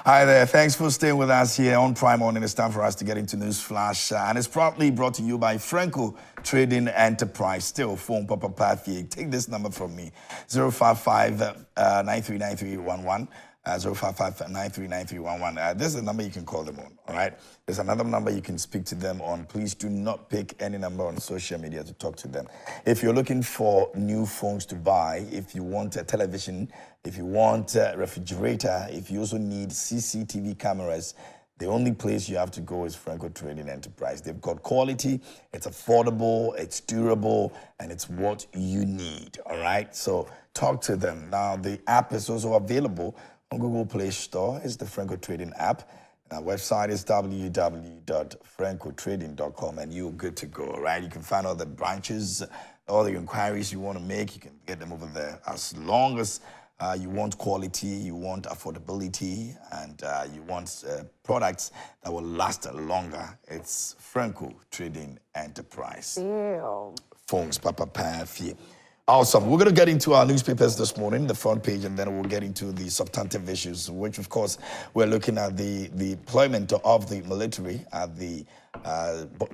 Hi there. Thanks for staying with us here on Prime Morning. It's time for us to get into News Flash. And it's proudly brought to you by Franco Trading Enterprise. Still, phone Papa Pathie. Take this number from me, 055-939311. 055-939311. This is the number you can call them on, all right? There's another number you can speak to them on. Please do not pick any number on social media to talk to them. If you're looking for new phones to buy, if you want a television, if you want a refrigerator, if you also need CCTV cameras, the only place you have to go is Franco Trading Enterprise. They've got quality, it's affordable, it's durable, and it's what you need, all right? So talk to them. Now, the app is also available on Google Play Store. It's the Franco Trading app. And our website is www.francotrading.com, and you're good to go, right? You can find all the branches, all the inquiries you want to make. You can get them over there. As long as you want quality, you want affordability, and you want products that will last longer, it's Franco Trading Enterprise. Ew. Phones, Papa Pafi. Awesome. We're going to get into our newspapers this morning, the front page, and then we'll get into the substantive issues, which, of course, we're looking at the deployment of the military at the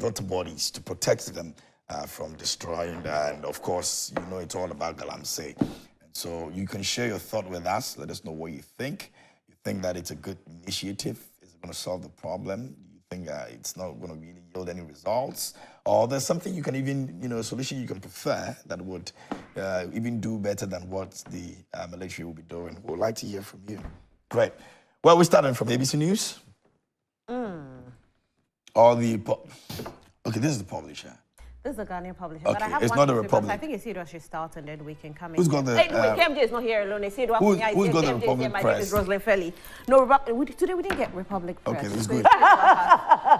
water bodies to protect them from destroying. And, of course, you know it's all about Galamsey. So you can share your thought with us. Let us know what you think. You think that it's a good initiative? Is it going to solve the problem? You think it's not going to really yield any results? Or there's something you can even, a solution you can prefer that would even do better than what the military will be doing? We'd like to hear from you. Great. Well, we're starting from ABC News. Or the... Okay, this is the publisher. This is a Ghanaian publisher, okay. But I have it's one not a Republic. I think Isidro should start and then we can come in. Who's got the... Anyway, KMJ is not here alone. Isidro, who's got the Republic Press? My name is Rosalind Felly. No, today we didn't get Republic Press. Okay, that's good.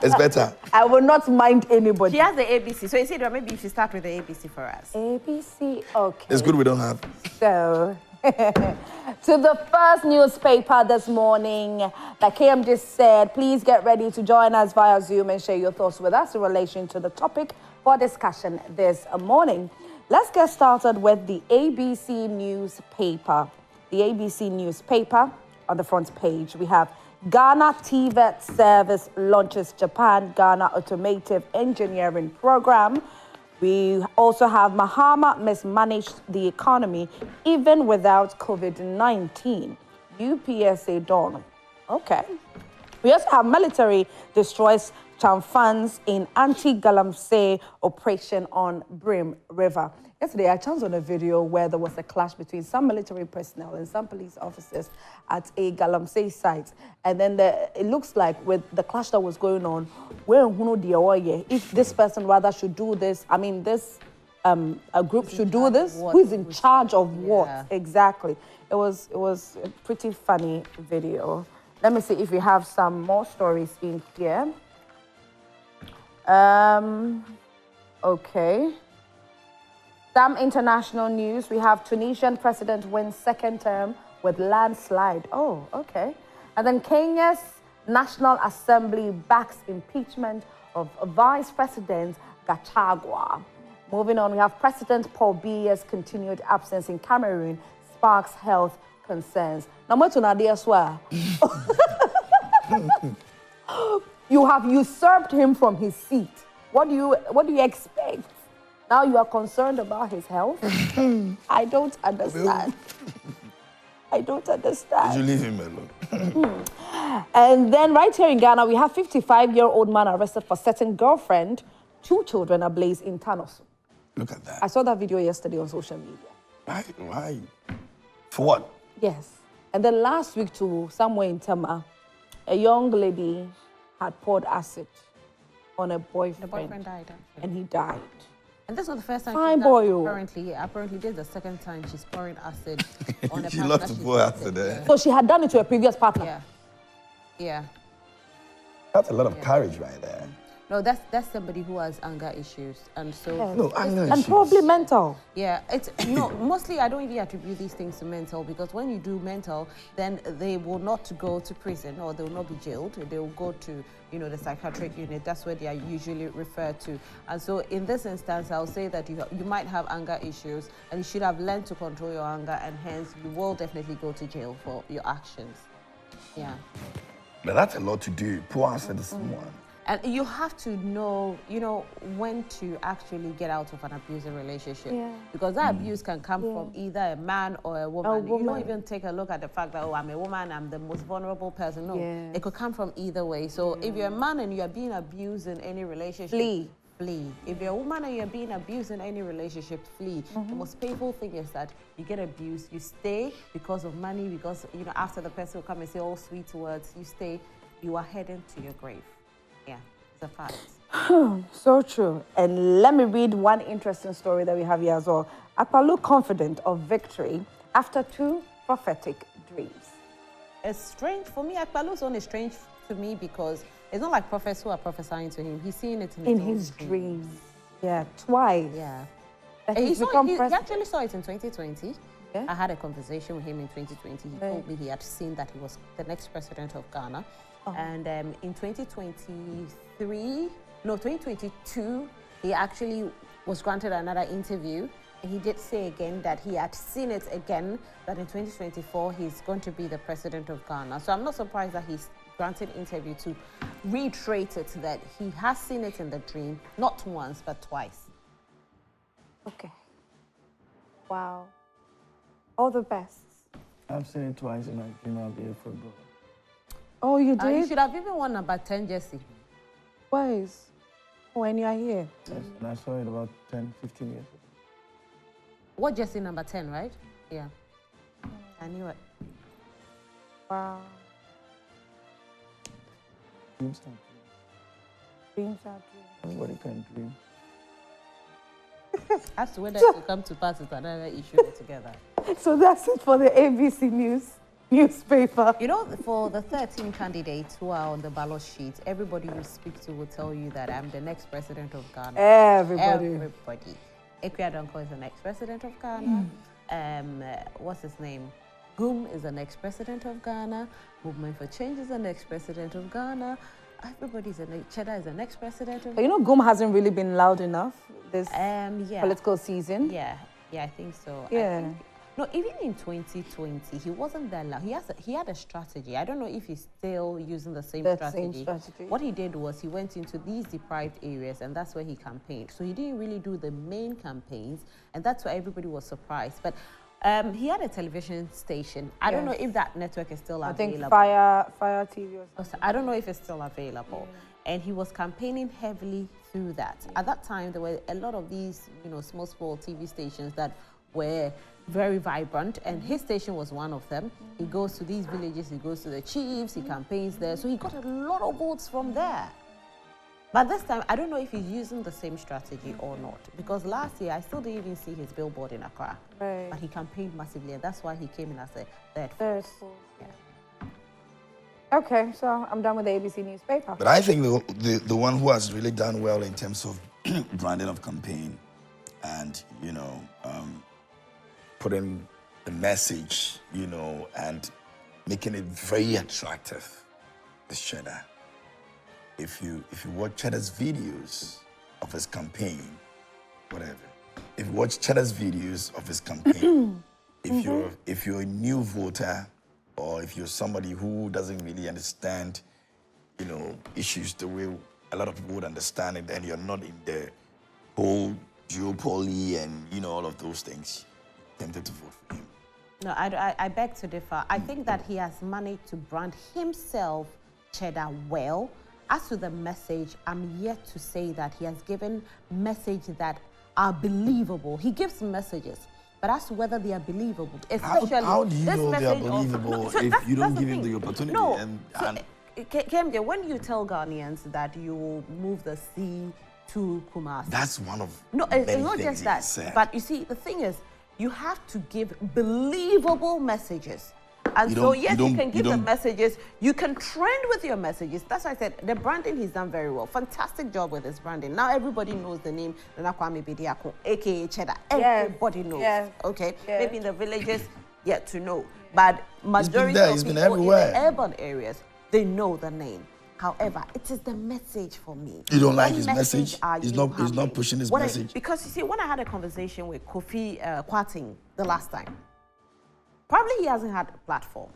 It's better. I will not mind anybody. She has the ABC. So Isidro, maybe you should start with the ABC for us. ABC, okay. It's good we don't have. So, to the first newspaper this morning, like KM just said, please get ready to join us via Zoom and share your thoughts with us in relation to the topic for discussion this morning. Let's get started with the ABC newspaper. The ABC newspaper on the front page, we have Ghana TVET service launches Japan-Ghana automotive engineering program. We also have Mahama mismanaged the economy even without COVID-19. UPSA dawn. Okay. We also have military destroys funds in anti-Galamsey operation on Brim River. Yesterday, I chanced on a video where there was a clash between some military personnel and some police officers at a Galamsey site. And then it looks like with the clash that was going on, if this person rather should do this, a group should do this, who is in charge of what? Exactly. It was a pretty funny video. Let me see if we have some more stories in here. Okay. Some international news. We have Tunisian president wins second term with landslide. Oh, okay. And then Kenya's National Assembly backs impeachment of Vice President Gachagua. Moving on, we have President Paul Biya's continued absence in Cameroon sparks health concerns. Number two, Nadia swear. You have usurped him from his seat. What do you expect? Now you are concerned about his health? I don't understand. I don't understand. You leave him alone. And then right here in Ghana, we have 55-year-old man arrested for setting girlfriend, 2 children ablaze in Thanos. Look at that. I saw that video yesterday on social media. Why? For what? Yes. And then last week too, somewhere in Tema, a young lady had poured acid on a boyfriend. The boyfriend died, actually. And he died. And that's not the first time apparently this is the second time she's pouring acid on a She loves to pour acid there. So she had done it to a previous partner. Yeah. That's a lot of courage right there. No, that's somebody who has anger issues, and so and probably mental. Yeah, it's mostly I don't even attribute these things to mental, because when you do mental, then they will not go to prison or they will not be jailed. They will go to the psychiatric unit. That's where they are usually referred to. And so in this instance, I'll say that you might have anger issues, and you should have learned to control your anger, and hence you will definitely go to jail for your actions. Yeah. But that's a lot to do. Poor answer this one. And you have to know, when to actually get out of an abusive relationship. Yeah. Because that abuse can come from either a man or a woman. You don't even take a look at the fact that, oh, I'm a woman, I'm the most vulnerable person. No, it could come from either way. So if you're a man and you're being abused in any relationship, flee. If you're a woman and you're being abused in any relationship, flee. The most painful thing is that you get abused, you stay because of money, because, after the person will come and say all sweet words, you stay, you are heading to your grave. Yeah, it's a fact. So true. And let me read one interesting story that we have here as well. Akpalu confident of victory after 2 prophetic dreams. It's strange. For me, Akpalu's one is strange to me because it's not like prophets who are prophesying to him. He's seeing it in his dreams. Yeah, twice. Yeah. He actually saw it in 2020. Yeah? I had a conversation with him in 2020. He told me he had seen that he was the next president of Ghana. And in 2022, he actually was granted another interview. And he did say again that he had seen it again, that in 2024, he's going to be the president of Ghana. So I'm not surprised that he's granted interview to reiterate it, that he has seen it in the dream, not once, but twice. Okay. Wow. All the best. I've seen it twice in my dream. I'll be a footballer. Oh, you did? You should have even worn number 10 jersey. Twice. When you are here. Yes, and I saw it about 10, 15 years ago. What jersey? Number 10, right? Yeah. I knew it. Wow. Dreams are Dreams are dreams. Anybody can dream. As to whether to come to pass is another issue altogether. So that's it for the ABC newspaper. For the 13 candidates who are on the ballot sheet, everybody you speak to will tell you that I'm the next president of Ghana. Everybody. Ekuadonko is the next president of Ghana. What's his name? Goom is the next president of Ghana. Movement for Change is the next president of Ghana. Everybody's Cheddar is the next president of Ghana. Goom hasn't really been loud enough this political season. Yeah, I think so. Yeah. No, even in 2020, he wasn't that loud. He had a strategy. I don't know if he's still using the same strategy. What he did was he went into these deprived areas, and that's where he campaigned. So he didn't really do the main campaigns, and that's why everybody was surprised. But he had a television station. I don't know if that network is still available. I think Fire TV or something. I don't know if it's still available. And he was campaigning heavily through that. At that time, there were a lot of these, small TV stations that were very vibrant, and his station was one of them. He goes to these villages, he goes to the chiefs, he campaigns there. So he got a lot of votes from there. But this time, I don't know if he's using the same strategy or not. Because last year, I still didn't even see his billboard in Accra. Right. But he campaigned massively, and that's why he came in as a third force. Yeah. Okay, so I'm done with the ABC newspaper. But I think the one who has really done well in terms of branding of campaign and, putting the message, and making it very attractive is Cheddar. If you watch Cheddar's videos of his campaign, whatever, if you watch Cheddar's videos of his campaign, if you're a new voter, or if you're somebody who doesn't really understand, issues the way a lot of people would understand it, and you're not in the whole duopoly and, all of those things, tempted to vote for him. No, I beg to differ. I think that he has managed to brand himself, Cheddar, well. As to the message, I'm yet to say that he has given messages that are believable. He gives messages. But as to whether they are believable, especially how do you know they are believable if you don't give him the opportunity? No, KMJ, when you tell Ghanaians that you will move the sea to Kumasi, that's one of it's not just that. But you see, the thing is, you have to give believable messages. And so, yes, you can give the messages. You can trend with your messages. That's why I said the branding he's done very well. Fantastic job with his branding. Now everybody knows the name Nana Kwame Bediako, a.k.a. Cheddar. Everybody knows. Yes. Okay? Yes. Maybe in the villages, yet to know. But majority of people in the urban areas, they know the name. However, it is the message for me. You don't like his message? He's not pushing his message? Because you see, when I had a conversation with Kofi Kwarteng the last time, probably he hasn't had a platform.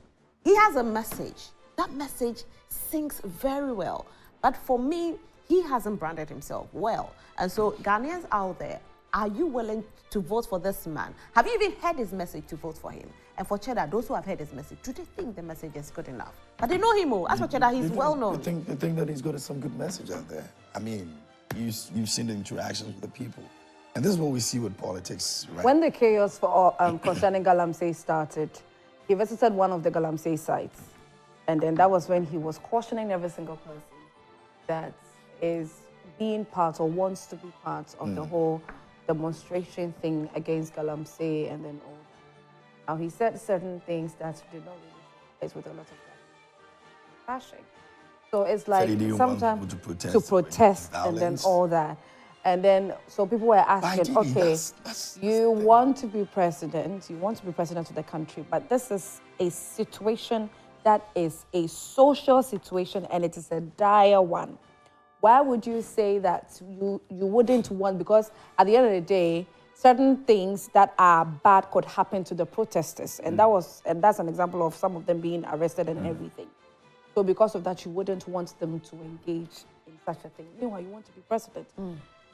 he has a message. That message sinks very well. But for me, he hasn't branded himself well. And so Ghanaians out there, are you willing to vote for this man? Have you even heard his message to vote for him? And for Cheddar, those who have heard his message, do they think the message is good enough? But they know him more. As for Cheddar, he's well known. You think that he's got some good message out there? I mean, you've seen the interactions with the people. And this is what we see with politics, right? When the chaos for concerning Galamsey started, he visited one of the Galamsey sites. And then that was when he was cautioning every single person that is being part or wants to be part of the whole demonstration thing against Galamsey and then all that. Now, he said certain things that did not really fit with a lot of bashing. So it's like sometimes to protest and then all that. And then, so people were asking, okay, you want to be president of the country, but this is a situation that is a social situation and it is a dire one. Why would you say that you wouldn't want, because at the end of the day, certain things that are bad could happen to the protesters. And that's an example of some of them being arrested and everything. So because of that, you wouldn't want them to engage in such a thing. Meanwhile, you want to be president.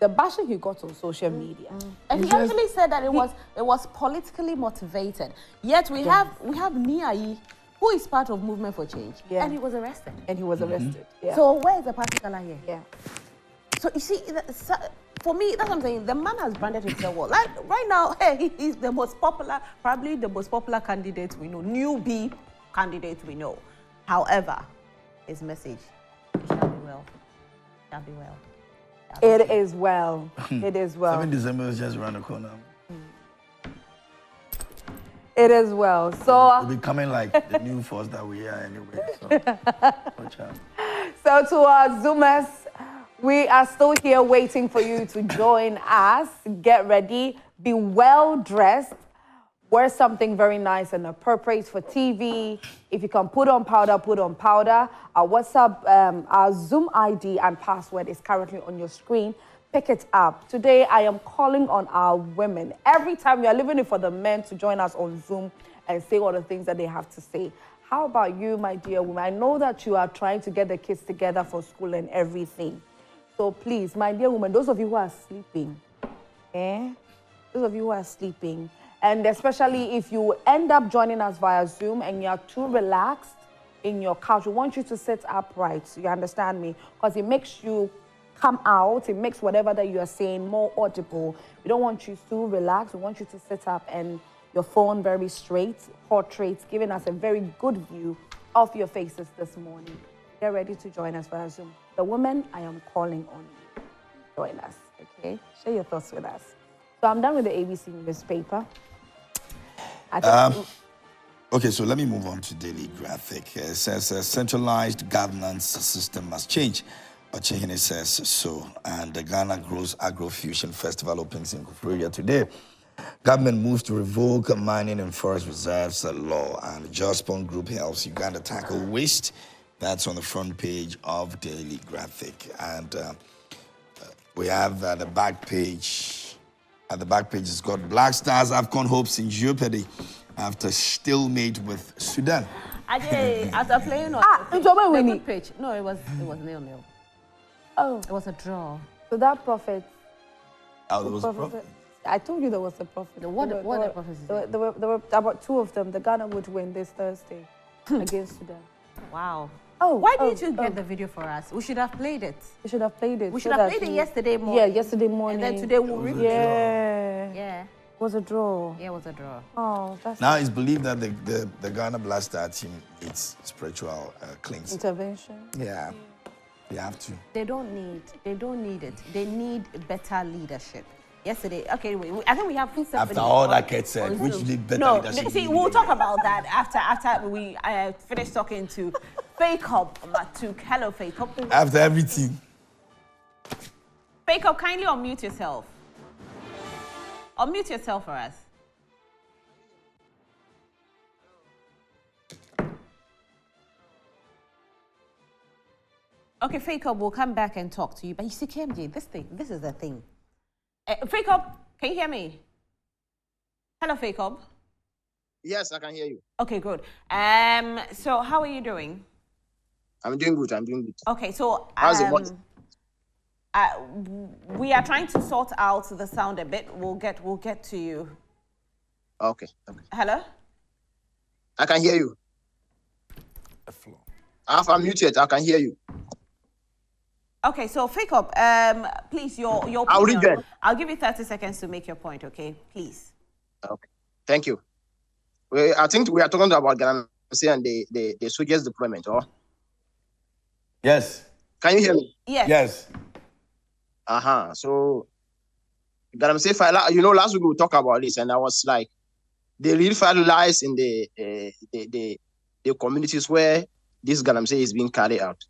The bashing he got on social media. And he actually said that it was politically motivated. Yet we have Niai, who is part of Movement for Change, and he was arrested. Yeah. So where is the party color here? Yeah. So you see, for me, that's what I'm saying. The man has branded himself well. Like right now, hey, he's the most popular, probably the most popular candidate we know, newbie candidate we know. However, his message, it shall be well. Shall be well. It is well. It is well. 7 December is just around the corner. It is well. So we'll be coming like the new force that we are anyway. So, watch out. So to our Zoomers, we are still here waiting for you to join us. Get ready. Be well dressed. Wear something very nice and appropriate for TV. If you can put on powder, put on powder. Our WhatsApp, our Zoom ID and password is currently on your screen. Pick it up. Today, I am calling on our women. Every time we are leaving it for the men to join us on Zoom and say all the things that they have to say. How about you, my dear woman? I know that you are trying to get the kids together for school and everything. So please, my dear woman, those of you who are sleeping, those of you who are sleeping, and especially if you end up joining us via Zoom and you're too relaxed in your couch, we want you to sit upright. You understand me? Because it makes you come out. It makes whatever that you are saying more audible. We don't want you to relax. We want you to sit up and your phone very straight, portraits, giving us a very good view of your faces this morning. Get ready to join us via Zoom. The women, I am calling on you. Join us, okay? Share your thoughts with us. So I'm done with the ABC newspaper. Okay, so let me move on to Daily Graphic. It says a centralized governance system must change. Ochehene says so. And the Ghana Grows Agro-Fusion Festival opens in Koforidua today. Government moves to revoke mining and forest reserves law. And Jospon Group helps Uganda tackle waste. That's on the front page of Daily Graphic. And we have the back page. At the back page, it's got Black Stars AFCON hopes in jeopardy after stalemate with Sudan. After playing on the good pitch. No, it was 0-0. Oh. It was a draw. So that prophet. Oh, there was a prophet. I told you there was a prophet. What the prophet is? There were about 2 of them. The Ghana would win this Thursday against Sudan. Wow. Oh, why didn't you get the video for us? We should have played it. We should have played it. We should have played it yesterday morning. Yeah, yesterday morning. And then today we'll review. Yeah. It was a draw. Yeah, it was a draw. Oh, that's now it's believed that the Ghana Black Star team needs spiritual cleansing. Intervention. Yeah, they have to. They don't need it. They need better leadership. Yesterday, okay, I think we have after all that gets said, which did better leadership. See, we'll talk about that after we finish talking to Fake Up, to hello Fake Up. After everything. Fake Up, kindly unmute yourself. Unmute yourself for us. Okay, Fake Up, we'll come back and talk to you. But you see, KMJ, this is the thing. Fake Up, can you hear me? Hello, Fake Up. Yes, I can hear you. Okay, good. So how are you doing? I'm doing good. I'm doing good. Okay, so How's the voice? we are trying to sort out the sound a bit. We'll get to you. Okay. Hello? I can hear you. If I'm muted, I can hear you. Okay, so fake up. Please, your I'll opinion. read that. I'll give you 30 seconds to make your point, okay? Please. Okay. Thank you. I think we are talking about Galamsey and the soldiers deployment, or? Yes. Can you hear me? Yes. Yes. So Galamsey file, last week we talked about this, and I was like, the real file lies in the communities where this Galamsey is being carried out.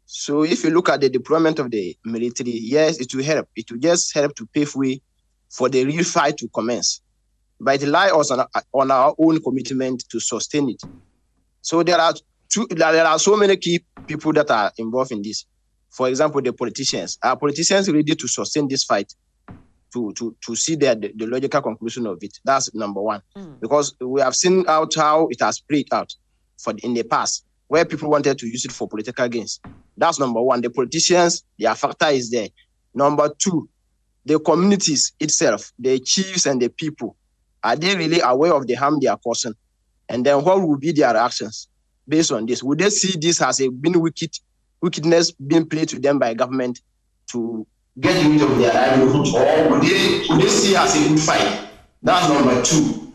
So if you look at the deployment of the military, yes, it will help. It will just help to pave way for the real fight to commence. But it lies on our own commitment to sustain it. So there are so many key people that are involved in this. For example, the politicians. Are politicians ready to sustain this fight to see the logical conclusion of it? That's number one. Because we have seen out how it has played out in the past, where people wanted to use it for political gains. That's number one. The politicians, their factor is there. Number two, the communities itself, the chiefs and the people, are they really aware of the harm they are causing? And then what will be their reactions based on this? Would they see this as wickedness being played to them by government to get rid of their livelihood, or would they see it as a good fight? That's number two.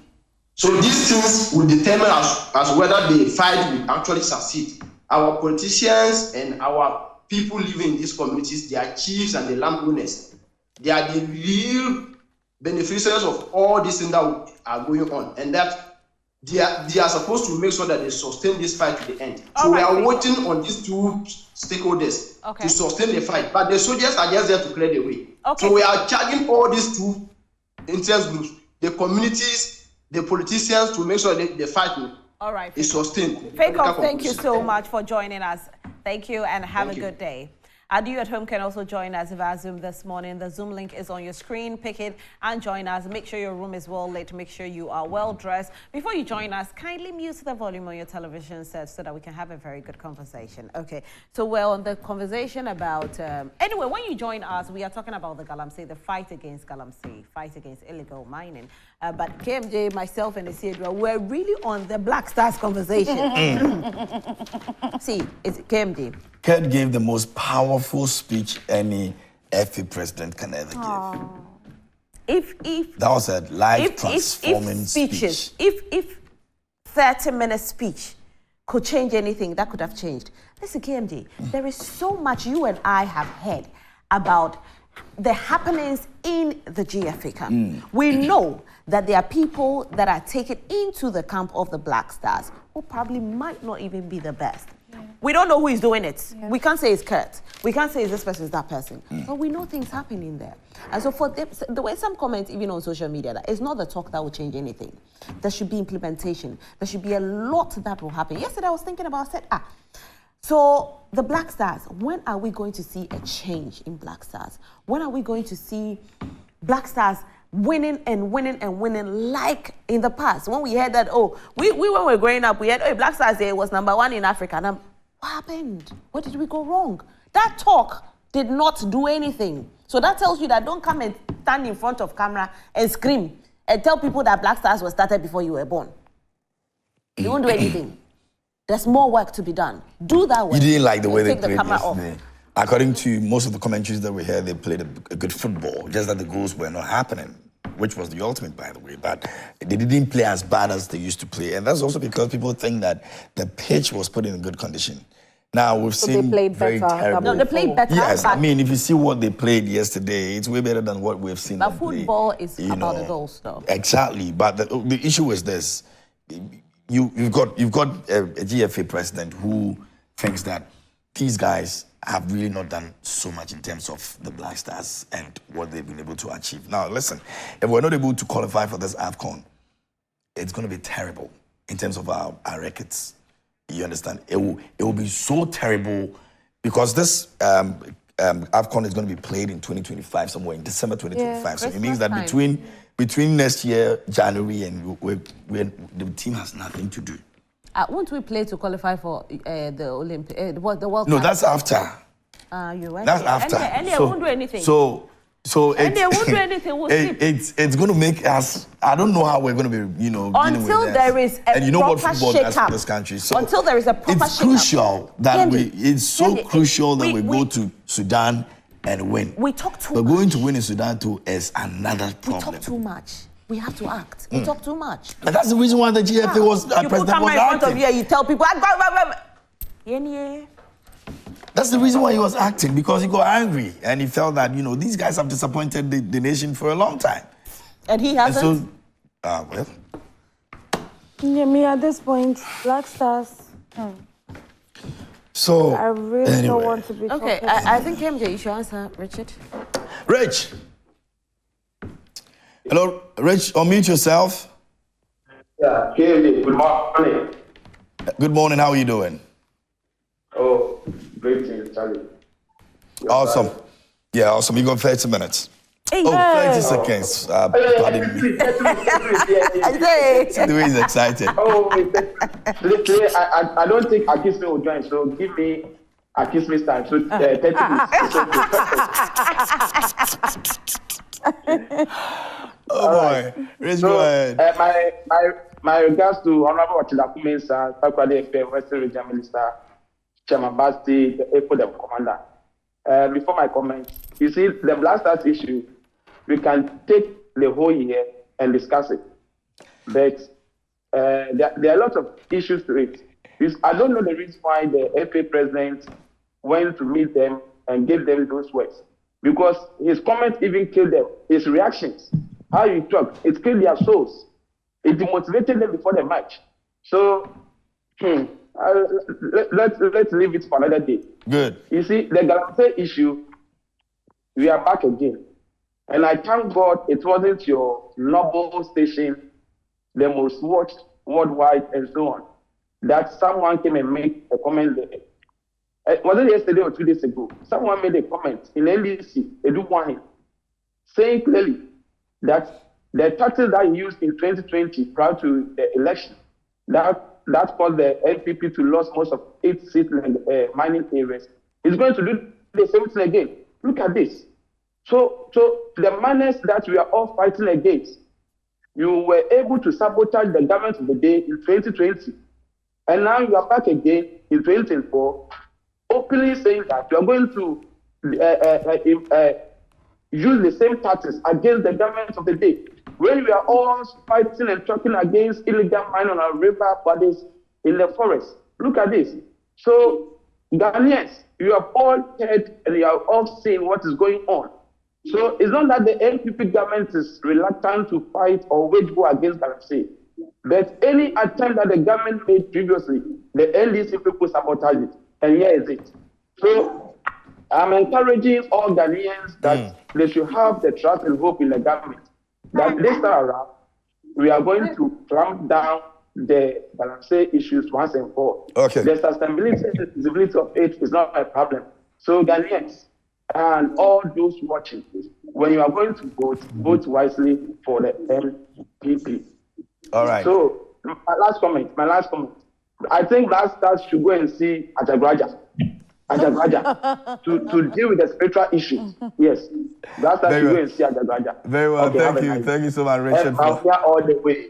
So these things will determine as whether the fight will actually succeed. Our politicians and our people living in these communities, their chiefs and the landowners, they are the real beneficiaries of all these things that are going on, and that they are supposed to make sure that they sustain this fight to the end. So we are waiting on these two stakeholders to sustain the fight, but the soldiers are just there to clear the way. So we are charging all these two interest groups, the communities, the politicians, to make sure that the fight is sustained. Fake off, thank you so much for joining us. Thank you and have a good day. And you at home can also join us via Zoom this morning. The Zoom link is on your screen. Pick it and join us. Make sure your room is well lit. Make sure you are well dressed. Before you join us, kindly mute the volume on your television set so that we can have a very good conversation. Okay, so we're on the conversation about... anyway, when you join us, we are talking about the Galamsey, the fight against Galamsey, fight against illegal mining. But KMJ, myself, and Isidra, we're really on the Black Stars conversation. See, it's KMJ. Kurt gave the most powerful speech any FA president can ever give. That was a life-transforming speech. If 30-minute speech could change anything, that could have changed. Listen, KMJ, there is so much you and I have heard about the happenings in the GFA camp. We know that there are people that are taken into the camp of the Black Stars who probably might not even be the best. We don't know who is doing it. We can't say it's Kurt. We can't say it's this person, it's that person. But we know things happening there. And so for them, the way some comments, even on social media, that it's not the talk that will change anything. There should be implementation. There should be a lot that will happen. Yesterday I was thinking about, so the Black Stars, when are we going to see a change in Black Stars? When are we going to see Black Stars winning and winning and winning like in the past? When we heard that, when we were growing up, we had, Black Stars was #1 in Africa. And what happened? What did we go wrong? That talk did not do anything. So that tells you that don't come and stand in front of camera and scream and tell people that Black Stars was started before you were born. You won't do anything. There's more work to be done. Do that work. You didn't like the way they take played the camera yesterday. off. According to most of the commentaries that we heard, they played a good football, just that the goals were not happening, which was the ultimate, by the way. But they didn't play as bad as they used to play. And that's also because people think that the pitch was put in good condition. Now, we've seen they played very better. terrible... No, they played better. Yes, I mean, if you see what they played yesterday, it's way better than what we've seen. But football is about the goals, though. Exactly. But the issue is this. You've got a GFA president who thinks that these guys have really not done so much in terms of the Black Stars and what they've been able to achieve. Now, listen, if we're not able to qualify for this AFCON, it's going to be terrible in terms of our records. You understand? It will be so terrible because this AFCON is going to be played in 2025, somewhere in December 2025. So it means that Christmas between next year, January, and the team has nothing to do. Won't we play to qualify for the Olympic, the World Cup? No, that's after. You're right. That's after. And they won't do anything. So And they won't do anything. We'll see. it's going to make us. I don't know how we're going to be, dealing Until with there this. is a and you know what proper football does shake-up. for this country. So Until there is a proper it's shake-up. crucial that it's so Kendi, crucial that we we go to Sudan and win. We talk too But much. going to win in Sudan too is another We problem. talk too much. We have to act. We talk too much. And that's the reason why the GFA was You put president was camera in front of acting. you and you tell people, yeah. That's the reason why he was acting, because he got angry and he felt that these guys have disappointed the nation for a long time. And he And hasn't. so, well. Yeah, me at this point, Black Stars. So I really anyway. don't want to be Okay, focused. I think MJ, you should answer, Richard. Rich. Hello, Rich, unmute yourself. Yeah, good morning. Good morning, how are you doing? Oh, great thing, Charlie. Awesome. Yeah, awesome. You got 30 minutes. Hey, Oh, hey. 30 seconds. Pardon me. See the way he's excited. Oh, literally, I don't think Akisme will join, so give me Akisme's time. So 30 minutes. Oh boy. Rich, go ahead. My regards to Honorable Wachilaku Mensah, Takwadi FPM, Western Region Minister, Chairman Basti, the AFODEM Commander. Before my comment, you see, the Black Stars issue, we can take the whole year and discuss it. But there are a lot of issues to it. I don't know the reason why the FA president went to meet them and gave them those words. Because his comments even killed them. His reactions, how he talked, it killed their souls. It demotivated them before the match. So, let's leave it for another day. Good. You see, the Galamsey issue, we are back again. And I thank God it wasn't your noble station, the most watched worldwide and so on, that someone came and made a comment there. Was it yesterday or 2 days ago? Someone made a comment in NDC, Edu, saying clearly that the tactics that he used in 2020 prior to the election, that caused the NPP to lose most of 8 seats in the mining areas, is going to do the same thing again. Look at this. So the menace that we are all fighting against, you were able to sabotage the government of the day in 2020. And now you are back again in 2024, openly saying that you are going to use the same tactics against the government of the day. When we are all fighting and talking against illegal mining on our river bodies in the forest. Look at this. So, Ghanaians, you have all heard and you have all seen what is going on. So, it's not that the NPP government is reluctant to fight or wage war against Galamsey. But any attempt that the government made previously, the NDC people sabotage it. And here is it. So, I'm encouraging all Ghanaians that they should have the trust and hope in the government. That this time around, we are going to clamp down the Galamsey issues once and for all. Okay. The sustainability and visibility of it is not a problem. So Ghanaians and all those watching, when you are going to vote wisely for the NPP. All right. So my last comment. I think Black Stars should go and see Ajagraja to deal with the spiritual issues. Yes. Black Stars should go and see Ajagraja. Very well. Okay, Thank you. Thank you so much, Richard. I'm here all the way.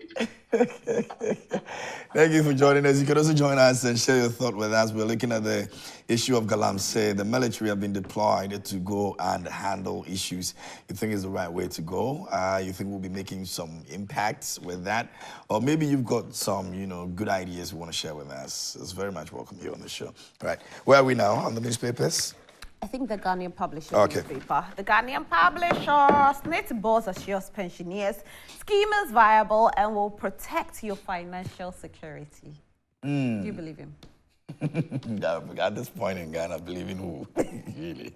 Thank you for joining us. You can also join us and share your thought with us. We're looking at the issue of Galamsey. The military have been deployed to go and handle issues. You think it's the right way to go? You think we'll be making some impacts with that? Or maybe you've got some, good ideas you want to share with us. It's very much welcome here on the show. All right. Where are we now? On the newspapers? I think the Ghanaian Publishers Okay. newspaper. The Ghanaian Publishers, net boss assures pensioners, scheme is viable and will protect your financial security. Do you believe him? At this point in Ghana, believing who? Really?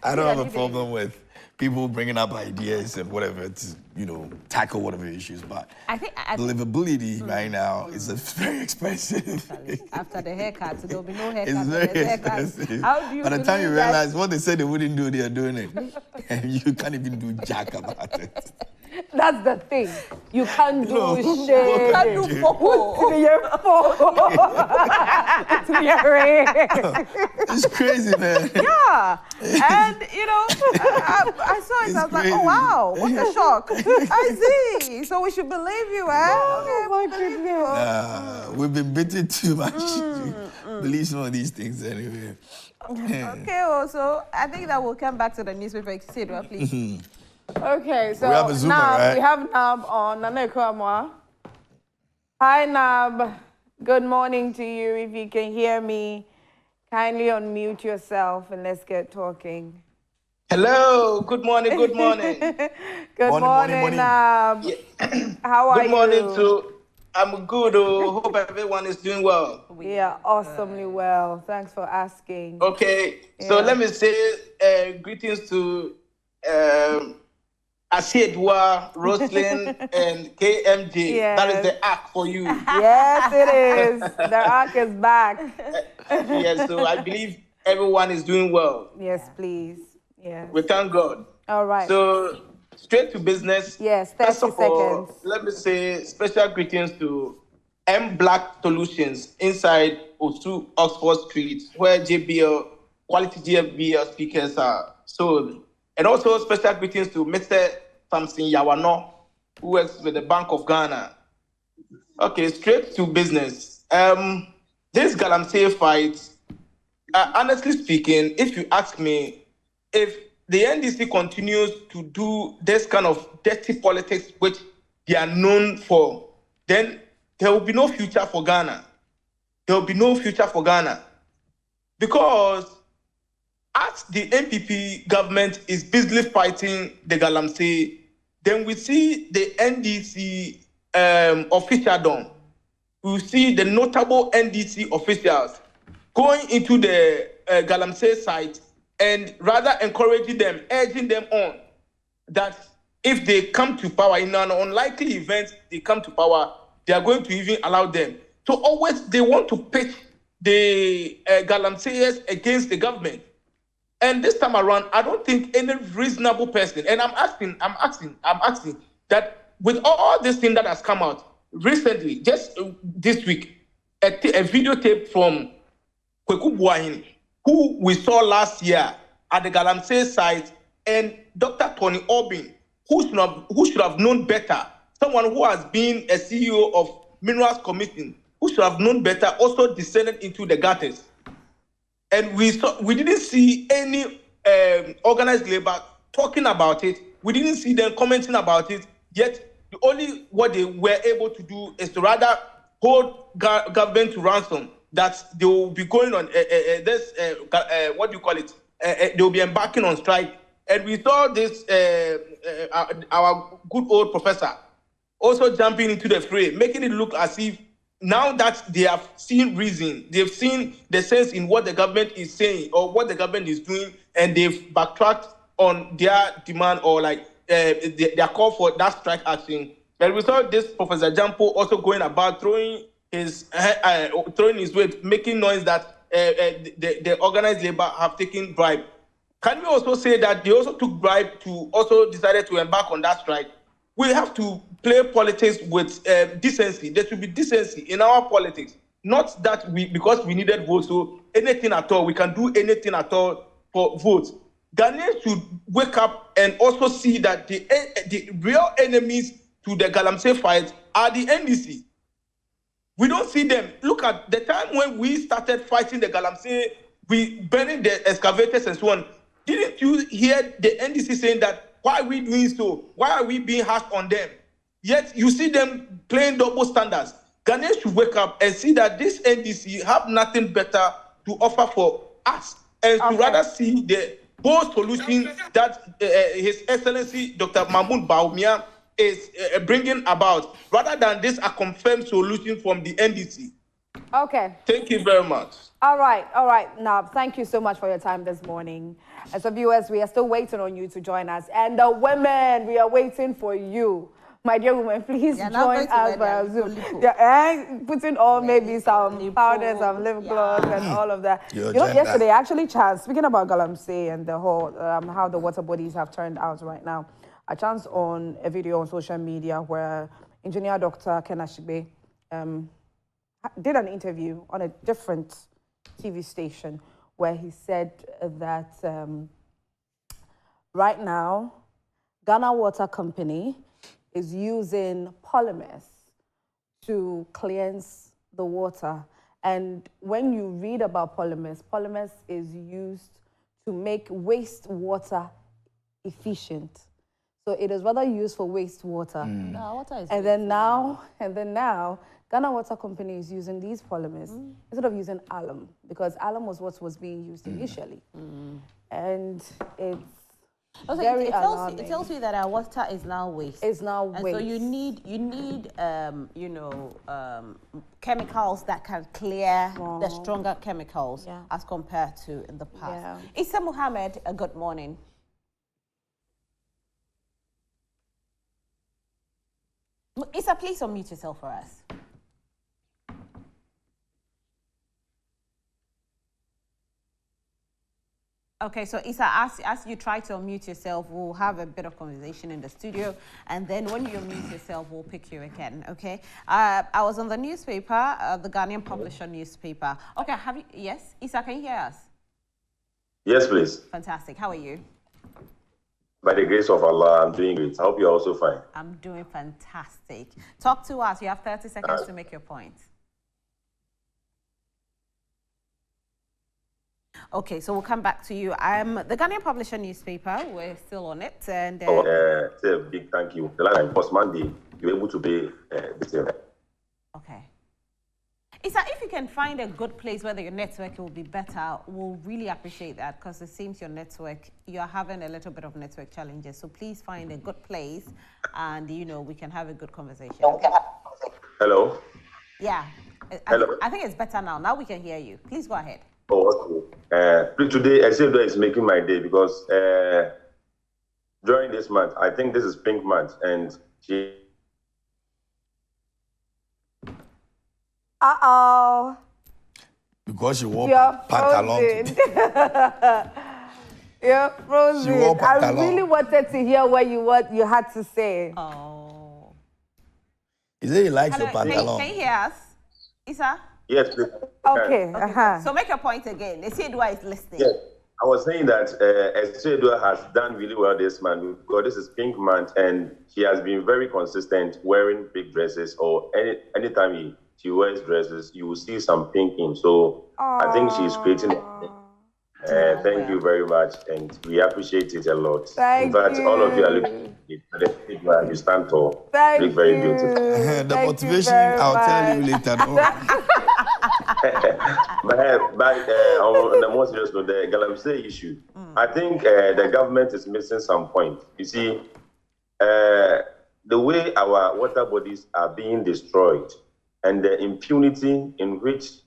I don't have a problem with people bringing up ideas and whatever to, tackle whatever issues. But I think believability right now is very expensive. after the haircut, there'll be no haircut. It's very expensive. How do you By the time you believe that? realize what they said they wouldn't do, they are doing it. And you can't even do jack about it. That's the thing. You can't do No. shit. You can't do Fobo. It's crazy, man. Yeah, and I saw it. It's I was like, crazy. oh wow, what a shock! I see. So we should believe you, eh? Oh my goodness. We've been bitten too much to believe some of these things anyway. Okay, also, I think that we'll come back to the newspaper. Sidra, please. Okay, so We have a Zoomer, Nab, right? we have Nab on. Nana Kwamwa. Hi, Nab. Good morning to you. If you can hear me, kindly unmute yourself and let's get talking. Hello, good morning, good morning. Good morning, Nab. How are you? Good morning to, I'm good, hope everyone is doing well. We are awesomely well. Thanks for asking. Okay, so Yeah. let me say greetings to Asiedwa, Roslyn, and KMJ. Yes. That is the act for you. Yes, it is. The arc is back. Yes, so I believe everyone is doing well. Yes, please. Yes. We thank God. All right. So, straight to business. Yes, 30 First of all, seconds. let me say special greetings to M Black Solutions inside Osu Oxford Street, where quality JBL speakers are sold. And also special greetings to Mr. Samson Yawano, who works with the Bank of Ghana. Okay, straight to business. This Galamsey fight, honestly speaking, if you ask me, if the NDC continues to do this kind of dirty politics, which they are known for, then there will be no future for Ghana. There will be no future for Ghana. Because as the NPP government is busily fighting the Galamsey, then we see the NDC officialdom. We see the notable NDC officials going into the Galamsey site and rather encouraging them, urging them on that if they come to power, in an unlikely event they come to power, they are going to even allow them. So always they want to pitch the Galamseyers against the government. And this time around, I don't think any reasonable person, and I'm asking that with all this thing that has come out recently, just this week, a videotape from Kweku Buahin, who we saw last year at the Galamsey site, and Dr. Tony Obin, who should have known better, someone who has been a CEO of Minerals Commission, who should have known better, also descended into the gutters. And we didn't see any organized labor talking about it. We didn't see them commenting about it. Yet, what they were able to do is to rather hold government to ransom, that they will be going on they will be embarking on strike. And we saw this, our good old professor also jumping into the fray, making it look as if now that they have seen reason, they've seen the sense in what the government is saying or what the government is doing, and they've backtracked on their demand or their call for that strike action. And we saw this Professor Jampo also going about throwing his weight, making noise that the organized labor have taken bribe. Can we also say that they also took bribe to also decided to embark on that strike? We have to play politics with decency. There should be decency in our politics. Not that because we needed votes, so anything at all, we can do anything at all for votes. Ghanaians should wake up and also see that the real enemies to the Galamsey fight are the NDC. We don't see them. Look at the time when we started fighting the Galamsey, we burning the excavators and so on. Didn't you hear the NDC saying that, why are we doing so? Why are we being harsh on them? Yet you see them playing double standards. Ghanaians should wake up and see that this NDC have nothing better to offer for us, and to rather see the bold solution that His Excellency Dr. Mahmoud Bawumia is bringing about, rather than this a confirmed solution from the NDC. Okay. Thank you very much. All right, all right. Now, thank you so much for your time this morning. And so, viewers, we are still waiting on you to join us. And the women, we are waiting for you. My dear women, please join us via Zoom. Yeah, putting on maybe some powder, some lip gloss, and all of that. You know, yesterday, I actually chanced, speaking about Galamsey and the whole, how the water bodies have turned out right now, I chanced on a video on social media where engineer Dr. Kenashibe did an interview on a different TV station where he said that right now, Ghana Water Company is using polymers to cleanse the water. And when you read about polymers, polymers is used to make wastewater efficient. So it is rather used for wastewater. No, water is And then now, Ghana Water Company is using these polymers instead of using alum, because alum was what was being used initially. And it's very alarming. It tells you that our water is now waste. It's now and waste. So you need chemicals that can clear the stronger chemicals as compared to in the past. Issa Muhammad, good morning. Issa, please unmute yourself for us. Okay, so Issa, as you try to unmute yourself, we'll have a bit of conversation in the studio, and then when you unmute yourself, we'll pick you again, okay? I was on the newspaper, the Ghanaian Publisher newspaper. Okay, yes? Issa, can you hear us? Yes, please. Fantastic. How are you? By the grace of Allah, I'm doing great. I hope you're also fine. I'm doing fantastic. Talk to us. You have 30 seconds to make your point. Okay, so we'll come back to you. The Ghanaian Publisher newspaper, we're still on it. And say a big thank you. The last time was Monday, you were able to pay this year. Okay. Issa, if you can find a good place where your network will be better, we'll really appreciate that, because it seems you're having a little bit of network challenges. So please find a good place and, we can have a good conversation. Hello? Yeah. Hello? I think it's better now. Now we can hear you. Please go ahead. Oh, okay. Today, Ezedo is making my day because during this month, I think this is Pink Month, and she... Uh-oh. Because you wore You're pantalon. You're frozen. She wore I pantalon. really wanted to hear what you had to say. Oh. Is it you like Hello, your pantalon? can you hear us, Issa? Yes, please. Okay. So make your point again. Ezedo is listening. Yes. I was saying that Ezedo has done really well this month because this is Pink Month, and she has been very consistent wearing big dresses, or anytime she wears dresses, you will see some pink in. So I think she's creating it. Thank you very much, and we appreciate it a lot. Thank in fact, you. all of you are looking at the you stand tall. Thank look very you. beautiful. The Thank motivation, you very I'll tell you much. later. No? But on the more serious note, the Galamsey issue, I think the government is missing some point. You see, the way our water bodies are being destroyed and the impunity in which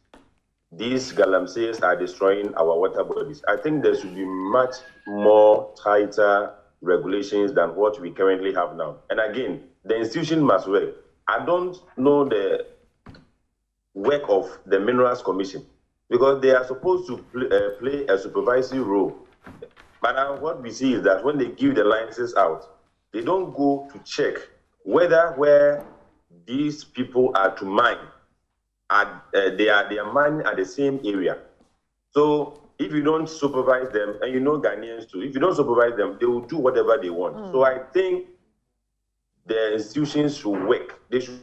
these Galamseys are destroying our water bodies, I think there should be much more tighter regulations than what we currently have now. And again, the institution must work. I don't know the work of the Minerals Commission, because they are supposed to play a supervisory role. But now what we see is that when they give the licenses out, they don't go to check whether where these people are to mine, they are mining at the same area. So if you don't supervise them, and Ghanaians too, if you don't supervise them, they will do whatever they want. So I think the institutions should work. They should.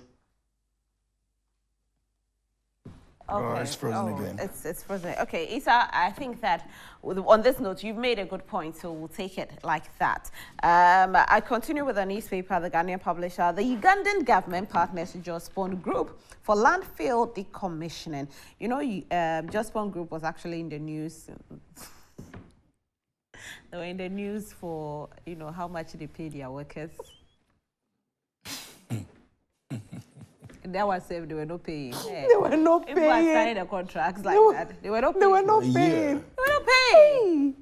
Okay. It's frozen again. It's frozen. Okay, Issa, I think that on this note, you've made a good point, so we'll take it like that. I continue with the newspaper, the Ghanaian Publisher. The Ugandan government partners Jospon Group for landfill decommissioning. Jospon Group was actually in the news. They were in the news for, how much they pay their workers. that was if they were not paying. Hey, They were not people are paying. signing the contracts like that. They were not paying. They were not A year. paying. They were not paying.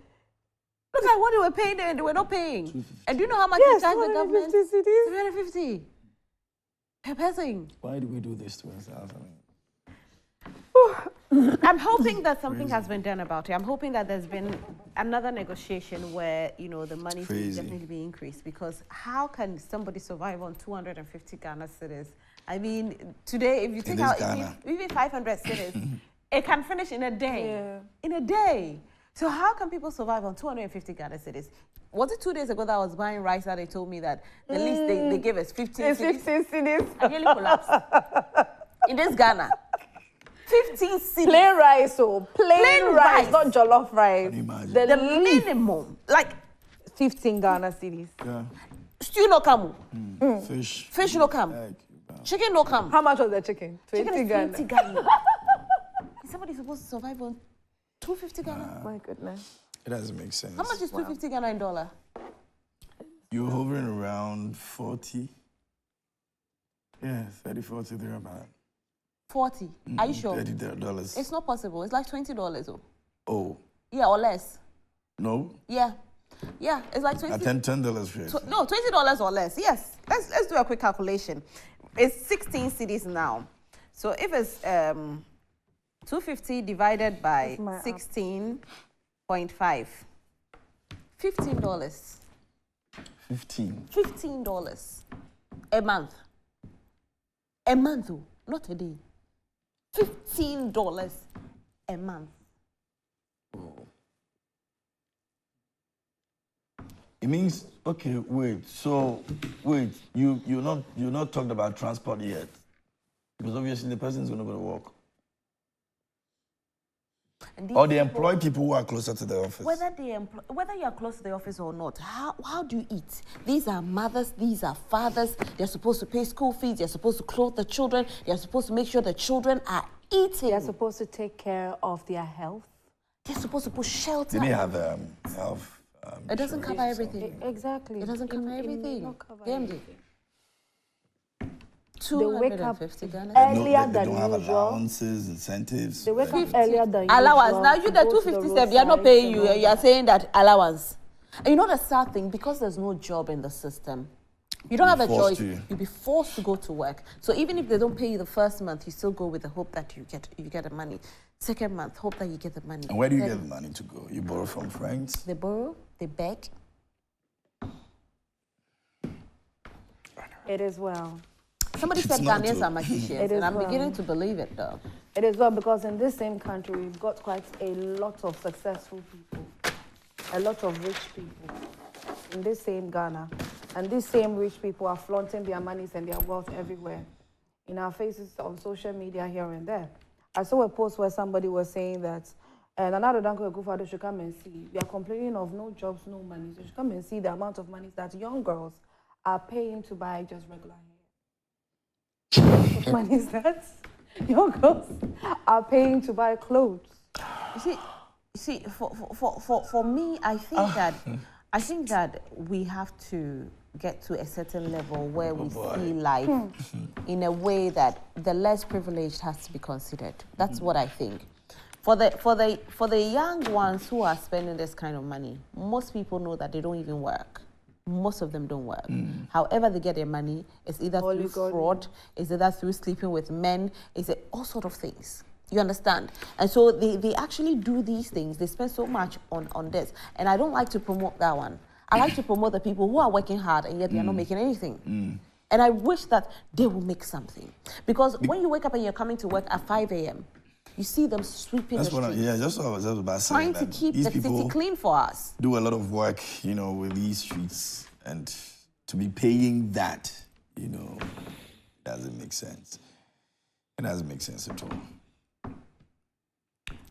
Look at what they were paying and they were not paying. And do you know how much Yes, they charge the government? 250 cedis. 750 per person. Why do we do this to ourselves? I mean, I'm hoping that something has been done about it. I'm hoping that there's been another negotiation where, you know, the money will Crazy. definitely be increased, because how can somebody survive on 250 Ghana cedis? I mean, today, if you take this out Ghana. even 500 cedis, it can finish in a day. Yeah. In a day. So how can people survive on 250 Ghana cedis? Was it 2 days ago that I was buying rice that they told me that the least they gave us 15 It's cedis? 15 cedis. I nearly collapsed. In this Ghana. 15 cedis. Plain rice, oh, plain rice, rice. not jollof rice. Can you imagine? The minimum. Like, 15 Ghana cedis. yeah. stew no come. Fish. Fish no come. Egg. Chicken no come. How much was the chicken? 20 Chicken is Ghana. 20 Ghana. Is somebody supposed to survive on 250 Ghana? My goodness. It doesn't make sense. How much is 250 Ghana in dollar? You're hovering around 40. Yeah, 30, 40 there about. 40. Are you sure? $30. It's not possible. It's like $20. Oh. Oh, Yeah, or less. no. Yeah. Yeah, it's like 20. I $10 for it. No, $20 or less. Yes. Let's do a quick calculation. It's 16 cedis now. So if it's 250 divided by my app. 16.5, $15. 15. $15 a month. A month, oh, not a day. $15 a month. It means, okay, wait. So, wait, you're not talking about transport yet, because obviously the person's going to go to work. And these Or they people- employ people who are closer to the office. Whether you are close to the office or not, how do you eat? These are mothers, these are fathers. They're supposed to pay school fees. They're supposed to clothe the children. They're supposed to make sure the children are eating. They're supposed to take care of their health. They're supposed to put shelter. They may have health. It doesn't cover everything. Exactly. It doesn't cover everything. not cover DMD. They wake up 250 Ghana. earlier they than don't have usual. allowances, incentives. They wake up 50 earlier than allowance. usual. Now you to the go to 257, they are not roadside paying and you. all You are that. saying that allowance. And you know the sad thing, because there's no job in the system, you don't have a forced choice. to. You'll be forced to go to work. So even if they don't pay you the first month, you still go with the hope that you get the money. Second month, hope that you get the money. And where do you Then get the money to go? You borrow from friends? They borrow, they beg. It is well. Somebody It's said not Ghanaians to- are magicians, It is and I'm well. beginning to believe it though. It is well because in this same country, we've got quite a lot of successful people, a lot of rich people in this same Ghana. And these same rich people are flaunting their monies and their wealth everywhere in our faces on social media here and there. I saw a post where somebody was saying that Nana Danko Akufo-Addo should come and see. We are complaining of no jobs, no money. So you should come and see the amount of money that young girls are paying to buy just regular hair. Money is that young girls are paying to buy clothes. You see, for me, I think that we have to get to a certain level where we see life in a way that the less privileged has to be considered. That's what I think. For the young ones who are spending this kind of money, most people know that they don't even work. Most of them don't work. However they get their money, it's either through fraud, it's either through sleeping with men, it's all sort of things. You understand? And so they actually do these things. They spend so much on this. And I don't like to promote that one. I like to promote the people who are working hard and yet they are not making anything. And I wish that they will make something. Because when you wake up and you're coming to work at 5 a.m., you see them sweeping the streets. That's what I was about saying. Trying to that keep these the people city clean for us. do a lot of work, with these streets, and to be paying that, doesn't make sense. It doesn't make sense at all.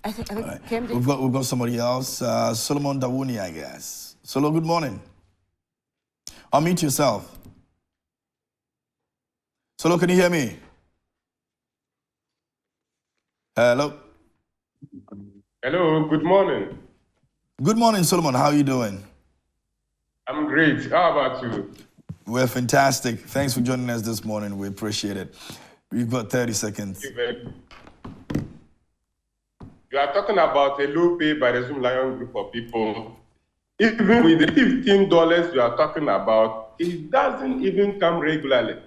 I think Right. KMD. We've got somebody else, Solomon Dawuni, I guess. Solo, good morning. Unmute yourself. Solo, can you hear me? Hello. Hello, good morning. Good morning, Solomon. How are you doing? I'm great. How about you? We're fantastic. Thanks for joining us this morning. We appreciate it. You've got 30 seconds. You are talking about a low pay by the Zoom Lion group of people. Even with the $15 you are talking about, it doesn't even come regularly.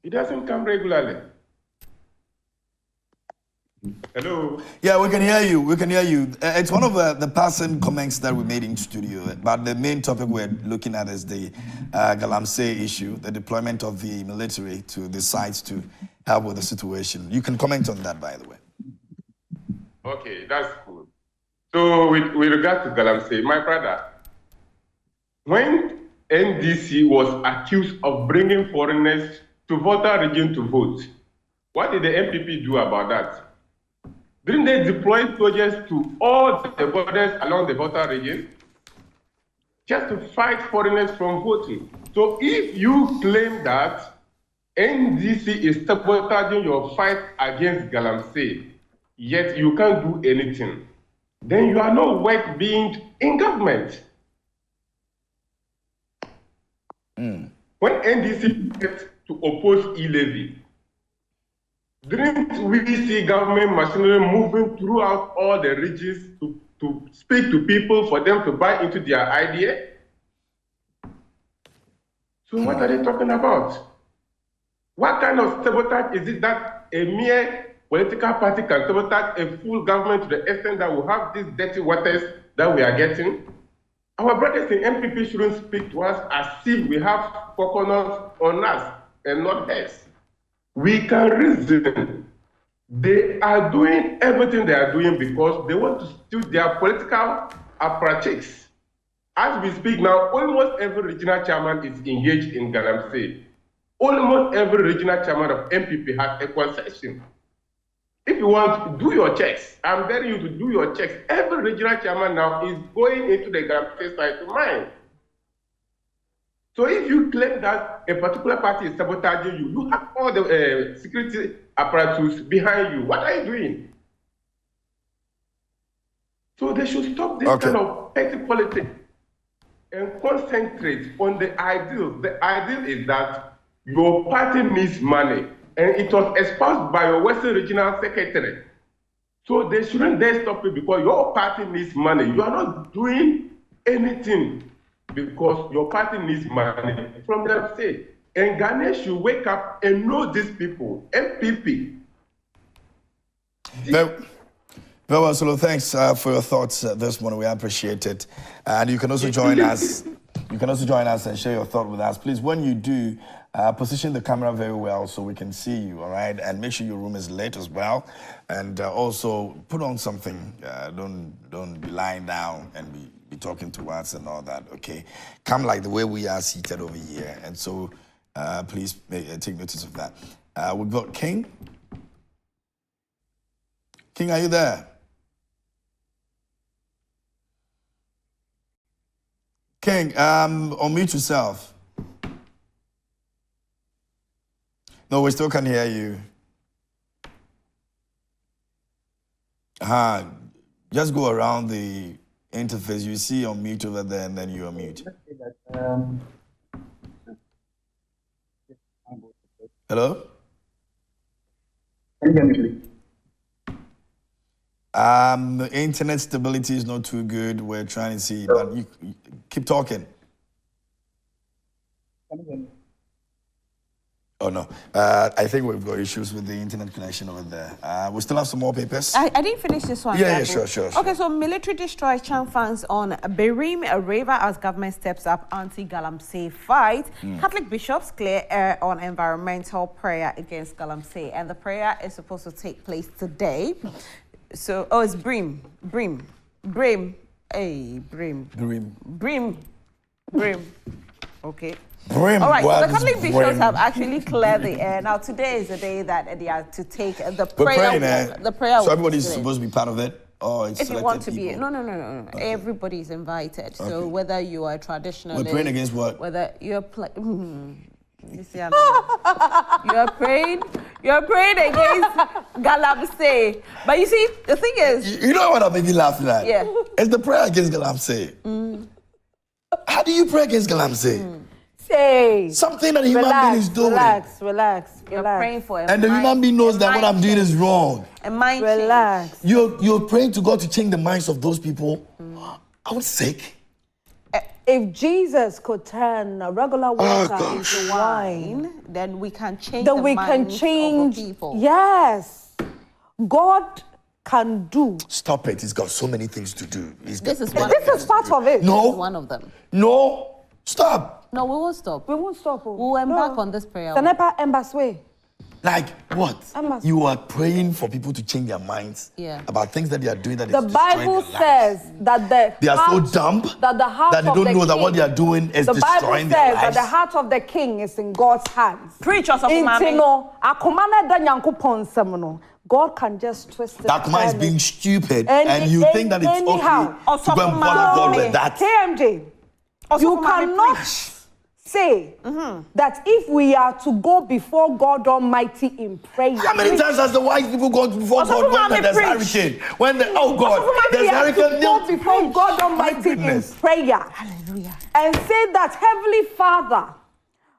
It doesn't come regularly. Hello? Yeah, we can hear you. We can hear you. It's one of the passing comments that we made in studio. But the main topic we're looking at is the Galamsey issue, the deployment of the military to the sites to help with the situation. You can comment on that, by the way. Okay, that's good. So with regard to Galamsey, my brother, when NDC was accused of bringing foreigners to voter region to vote, what did the MPP do about that? Didn't they deploy soldiers to all the borders along the voter region just to fight foreigners from voting? So if you claim that NDC is sabotaging your fight against Galamsey, yet you can't do anything, then you are not worth being in government. When NDC had to oppose e-levy, didn't we see government machinery moving throughout all the regions to speak to people for them to buy into their idea? So what are they talking about? What kind of sabotage is it that a mere political party can sabotage a full government to the extent that we have these dirty waters that we are getting? Our brothers in MPP shouldn't speak to us as if we have coconuts on us and not theirs. We can reason. They are doing everything they are doing because they want to steal their political apparatus. As we speak now, almost every regional chairman is engaged in Galamsey. Almost every regional chairman of MPP has a concession. If you want to do your checks, I'm begging you to do your checks. Every regional chairman now is going into the Galamsey side to mine. So if you claim that a particular party is sabotaging you, you have all the security apparatus behind you. What are you doing? So they should stop this kind of petty politics and concentrate on the ideal. The ideal is that your party needs money, and it was espoused by your Western Regional Secretary. So they shouldn't dare stop it because your party needs money. You are not doing anything because your party needs money from them state. And Ghanaians should wake up and know these people, MPP. Very well, Solo, thanks for your thoughts this morning. We appreciate it. And you can also join us. You can also join us and share your thought with us. Please, when you do, position the camera very well so we can see you, all right? And make sure your room is lit as well. And also put on something. Don't be lying down and be talking to us and all that, okay? Come like the way we are seated over here. And so please take notice of that. We've got King. King, are you there? King, unmute yourself. No, we still can't hear you. Just go around the interface. You see unmute over there, and then you unmute. Hello? Can you hear me, please? The internet stability is not too good. We're trying to see, but you keep talking. Can you hear me? Oh, no. I think we've got issues with the internet connection over there. We still have some more papers. I didn't finish this one. Yeah, sure. Okay, so military destroys Cham funds on Berim River as government steps up anti-Galamsey fight. Catholic bishops clear air on environmental prayer against Galamsey. And the prayer is supposed to take place today. So, it's Brim. Okay. Brim. All right, so the Catholic bishops have actually cleared the air. Now, today is the day that they are to take the prayer. The prayer. So everybody's supposed to be part of it? Or it's if you want to people? be, no. Okay. Everybody's invited. Okay. So whether you are a traditionalist, we're praying against what? Whether you're you see, you're praying against Galamsey. But you see, the thing is, you know what I'm making laugh at? Yeah, it's the prayer against Galamsey. How do you pray against Galamsey? Hey. Something that a human being is doing. Relax. You're praying for And the human being knows that what I'm doing is wrong. A mind Relax. You're praying to God to change the minds of those people. I was sick. If Jesus could turn regular water into wine, then we can change then the we can minds change. of the people. Yes. God can do. Stop it. He's got so many things to do. This is part of it. No. This is one of them. No. Stop. No, we won't stop. We won't stop. We'll embark on this prayer. Sanepa Embaswe. Like what? You are praying for people to change their minds about things that they are doing that the is Bible says that they are so dumb that the heart that they of don't the know that king, what they are doing is the destroying Bible their says that lives. the heart of the king is in God's hands. Preach us of God can just twist it. That man is being stupid, and you think that it's okay to go and bother God with that. KMJ, you cannot say that if we are to go before God Almighty in prayer. How many times has the white people gone before God when there's hurricane? When there's hurricane, go before God Almighty in prayer. Hallelujah. And say that, Heavenly Father,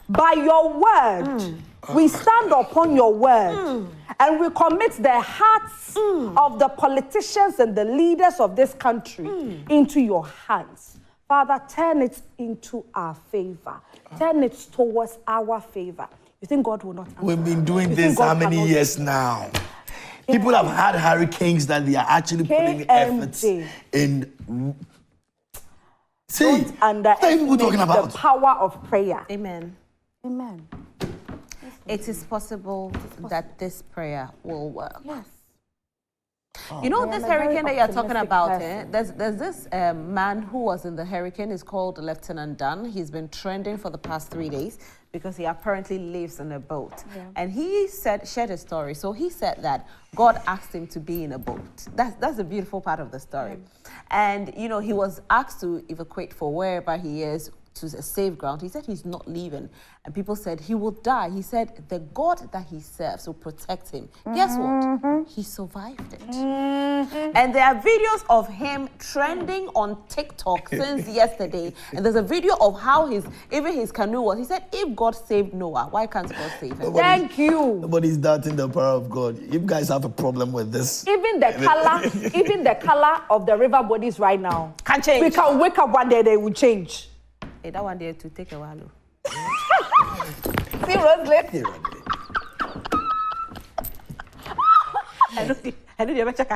by your word, we stand upon your word and we commit the hearts of the politicians and the leaders of this country into your hands. Father, turn it into our favor. Turn it towards our favor. You think God will not answer? We've been doing this how many years now? People have had hurricanes that they are actually putting efforts in. See, don't underestimate talking about the power of prayer. Amen. Amen. It is possible that this prayer will work. Yes. You know, this hurricane that you're talking about, there's this man who was in the hurricane. He's called Lieutenant Dan. He's been trending for the past 3 days because he apparently lives in a boat. And he shared a story. So he said that God asked him to be in a boat. That's the beautiful part of the story. And, you know, he was asked to evacuate for wherever he is to a safe ground. He said he's not leaving. And people said he will die. He said the God that he serves will protect him. Guess what? He survived it. And there are videos of him trending on TikTok since yesterday. And there's a video of how even his canoe was. He said, if God saved Noah, why can't God save him? Thank you. Nobody's doubting the power of God. You guys have a problem with this. Even the color of the river bodies right now can change. We can wake up one day, they will change. Hey, that one day to take a while. Seriously? I know you're check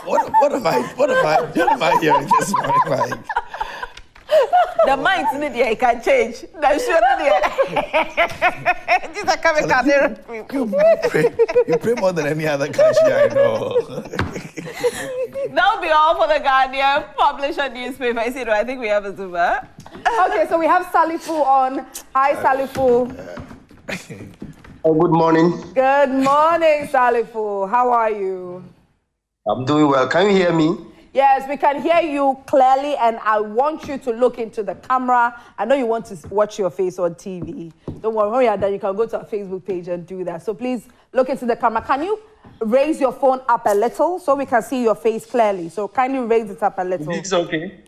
What am I hearing this morning? Like, the minds in the air can change. That's sure you pray more than any other country I know. That'll be all for the Guardian publisher newspaper. I think we have a Zuma. Okay, so we have Salifu on. Hi, Salifu. Good morning. Good morning, Salifu. How are you? I'm doing well. Can you hear me? Yes, we can hear you clearly, and I want you to look into the camera. I know you want to watch your face on TV. Don't worry, when you're done, you can go to our Facebook page and do that. So please look into the camera. Can you raise your phone up a little so we can see your face clearly? So kindly raise it up a little. Is this okay?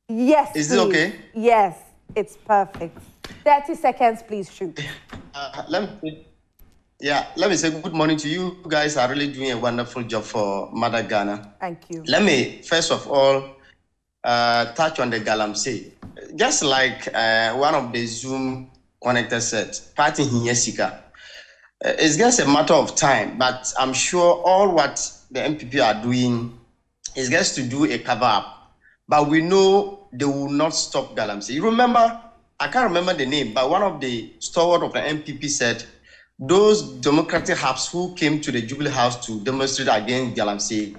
Yes, Is this okay? Yes, it's perfect. 30 seconds, please shoot. Let me say good morning to you. You guys are really doing a wonderful job for Mother Ghana. Thank you. Let me, first of all, touch on the Galamsey. Just like one of the Zoom connectors said, party Hinyesika. It's just a matter of time, but I'm sure all what the MPP are doing is just to do a cover-up. But we know they will not stop Galamsey. You remember, I can't remember the name, but one of the stalwart of the MPP said, those democratic hubs who came to the Jubilee House to demonstrate against Galamsey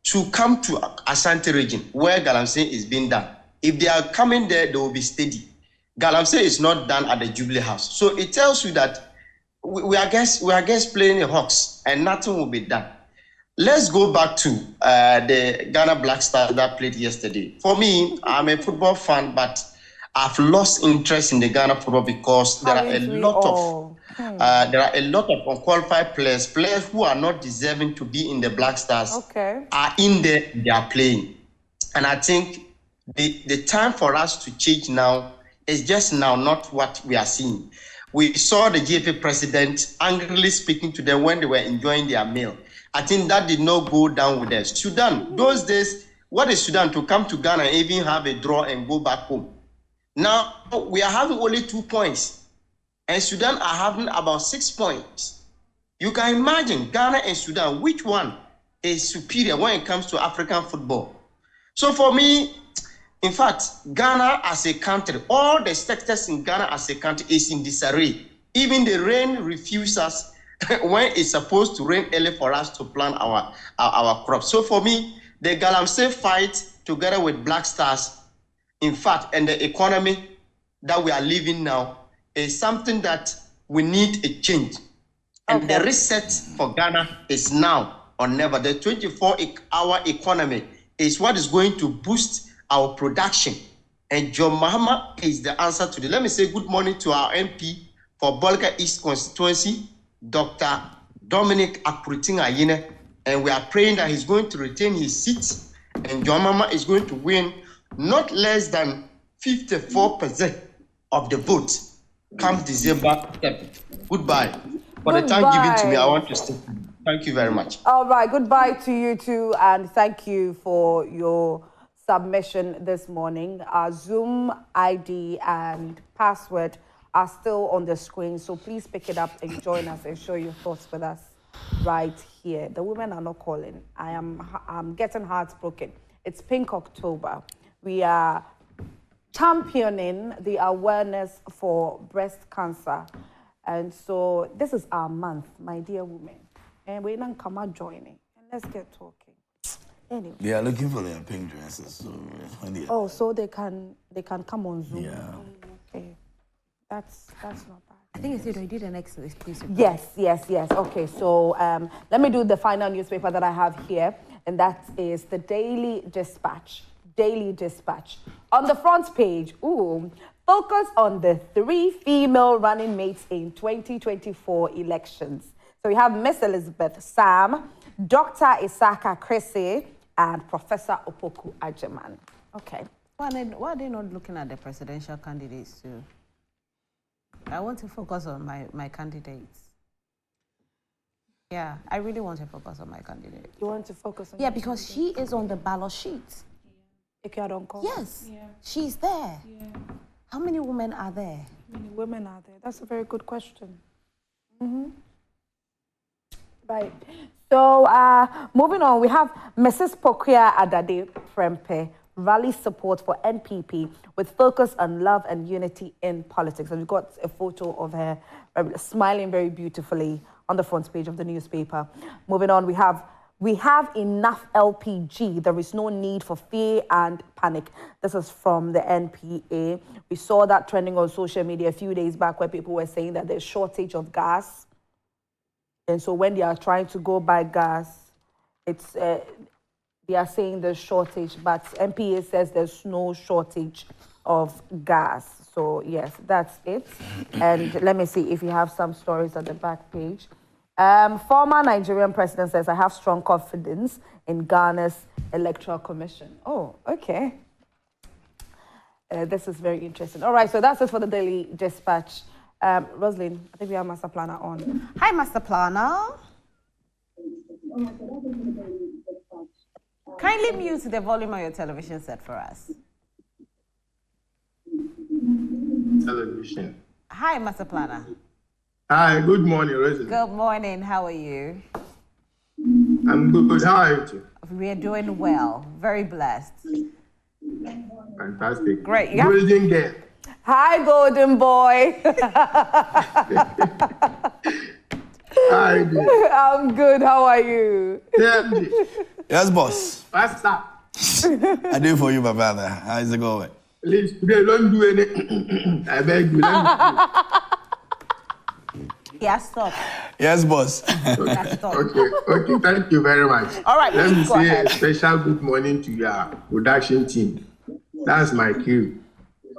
to come to Ashanti region where Galamsey is being done. If they are coming there, they will be steady. Galamsey is not done at the Jubilee House. So it tells you that we are just playing the Hawks and nothing will be done. Let's go back to the Ghana Black Stars that played yesterday. For me, I'm a football fan, but I've lost interest in the Ghana football because there are a lot of unqualified players who are not deserving to be in the Black Stars are in there, they are playing. And I think the time for us to change now is just now, not what we are seeing. We saw the GFA president angrily speaking to them when they were enjoying their meal. I think that did not go down with us. Sudan, those days, what is Sudan to come to Ghana and even have a draw and go back home? Now, we are having only 2 points, and Sudan are having about 6 points. You can imagine Ghana and Sudan, which one is superior when it comes to African football? So for me, in fact, Ghana as a country, all the sectors in Ghana as a country is in disarray. Even the rain refuses when it's supposed to rain early for us to plant our crops. So for me, the Galamsey fight together with Black Stars, in fact, and the economy that we are living now is something that we need a change. And the reset for Ghana is now or never. The 24-hour economy is what is going to boost our production. And John Mahama is the answer to the. Let me say good morning to our MP for Bolga East constituency, Dr. Dominic Akuritin Ayine. And we are praying that he's going to retain his seat. And John Mahama is going to win not less than 54% of the vote come December 7th. Goodbye. For the time given to me, I want to stay. Thank you very much. All right. Goodbye to you too. And thank you for your submission this morning. Our Zoom ID and password are still on the screen, so please pick it up and join us and share your thoughts with us right here. The women are not calling. I'm getting heartbroken. It's Pink October. We are championing the awareness for breast cancer, and so this is our month, my dear women, and we're not come out joining, and let's get talking. Anyway. They are looking for their pink dresses. So when they so they can come on Zoom. Yeah. Okay. That's not bad. I think you did an excellent piece of Yes. Okay, so let me do the final newspaper that I have here, and that is the Daily Dispatch. Daily Dispatch. On the front page, focus on the 3 female running mates in 2024 elections. So we have Miss Elizabeth Sam, Dr. Isaka Chrissy, and Professor Opoku Ajeman. Okay. Why are they not looking at the presidential candidates too? I want to focus on my candidates. Yeah, I really want to focus on my candidate. You want to focus on because she is on the ballot sheet. Yes, she's there. Yeah. How many women are there? How many women are there? That's a very good question. Right. So, moving on, we have Mrs. Pokia Adade Prempe, rally support for NPP with focus on love and unity in politics. And we've got a photo of her smiling very beautifully on the front page of the newspaper. Moving on, we have enough LPG. There is no need for fear and panic. This is from the NPA. We saw that trending on social media a few days back where people were saying that there's shortage of gas. And so when they are trying to go buy gas, it's they are saying there's shortage, but NPA says there's no shortage of gas. So yes, that's it. And let me see if you have some stories on the back page. Former Nigerian president says, I have strong confidence in Ghana's Electoral Commission. Oh, okay. This is very interesting. All right, so that's it for the Daily Dispatch. Rosalind, I think we have Master Planner on. Hi, Master Planner. Kindly mute the volume on your television set for us. Television. Hi, Master Planner. Hi, good morning, Rosalind. Good morning. How are you? I'm good. How are you too? We are doing well. Very blessed. Fantastic. Great. Yeah. Golden girl. Hi, Golden Boy. Hi, dear. I'm good. How are you? Yeah, Yes, boss. what's up? I do for you, my brother. How's it going? Please, today don't do any. I beg you. Yeah, stop. Yes, boss. Yeah, stop. Okay, thank you very much. All right, Let me go say ahead. a special good morning to your production team. That's my cue.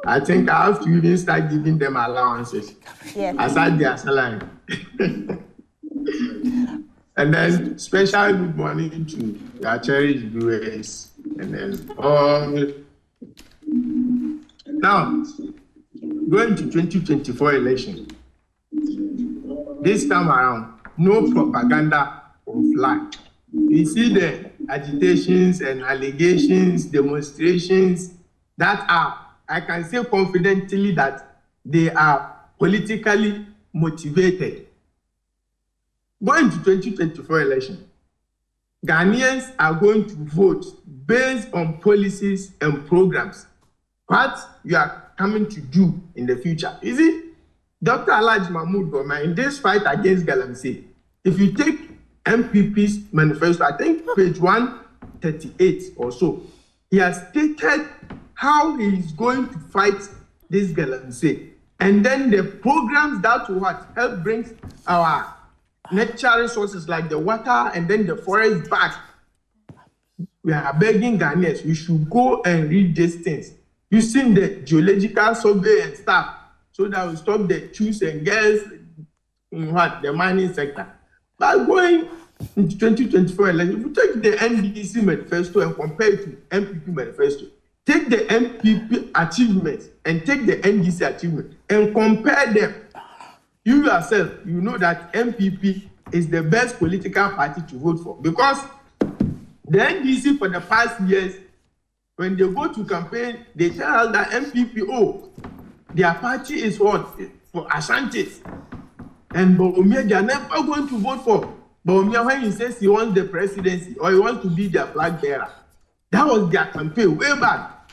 I think I have to even start giving them allowances. Yeah. Aside their salary. And then special good morning to your cherished viewers and then all Now, going to 2024 election, this time around, no propaganda will fly. You see the agitations and allegations, demonstrations that are, I can say confidently that they are politically motivated. Going to 2024 election, Ghanaians are going to vote based on policies and programs. What you are coming to do in the future. You see, Dr. Alhaji Mahmoud Goma, in this fight against Galamsey, if you take MPP's manifesto, I think page 138 or so, he has stated how he is going to fight this Galamsey. And then the programs that will help bring our natural resources like the water and then the forest back. We are begging Ghanaians, we should go and read these things using the geological survey and stuff so that we stop the choose and girls in the mining sector. But going into 2024 election, if you take the NDC manifesto and compare it to MPP manifesto, take the MPP achievements and take the NDC achievements and compare them. You yourself, you know that MPP is the best political party to vote for because the NDC for the past years, when they go to campaign, they tell that MPP, oh, their party is what? For Ashantis. And Bawumia, they are never going to vote for Bawumia when he says he wants the presidency or he wants to be their flag bearer. That was their campaign way back.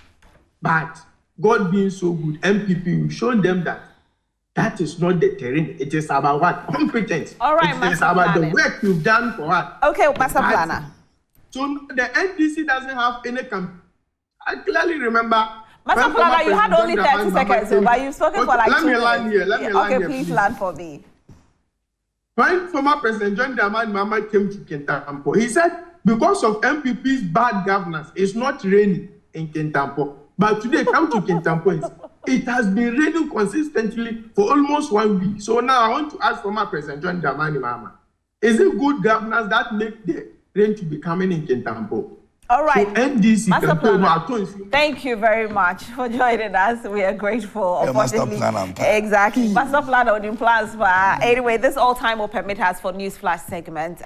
But God being so good, MPP will show them that that is not the terrain. It is about what? Competence. All right, it is about the work you've done for what? Okay, Master Planner. So the NDC doesn't have any campaign. I clearly remember. Master Planner, you had only 30 seconds, but you've spoken for like 2 minutes. Let me land here. Let me land here. Okay, please land for me. When former President John Dramani Mahama came to Kintampo, he said, because of MPP's bad governance, it's not raining in Kintampo. But today, come to Kintampo, it has been raining consistently for almost 1 week. So now I want to ask former President John Dramani Mahama, is it good governance that makes the rain to be coming in Kintampo? All right. So NDC Master Planner, thank you very much for joining us. We are grateful. Yeah, Master Planner. Exactly. Master Planner on plans. Anyway, this all time will permit us for News Flash segment.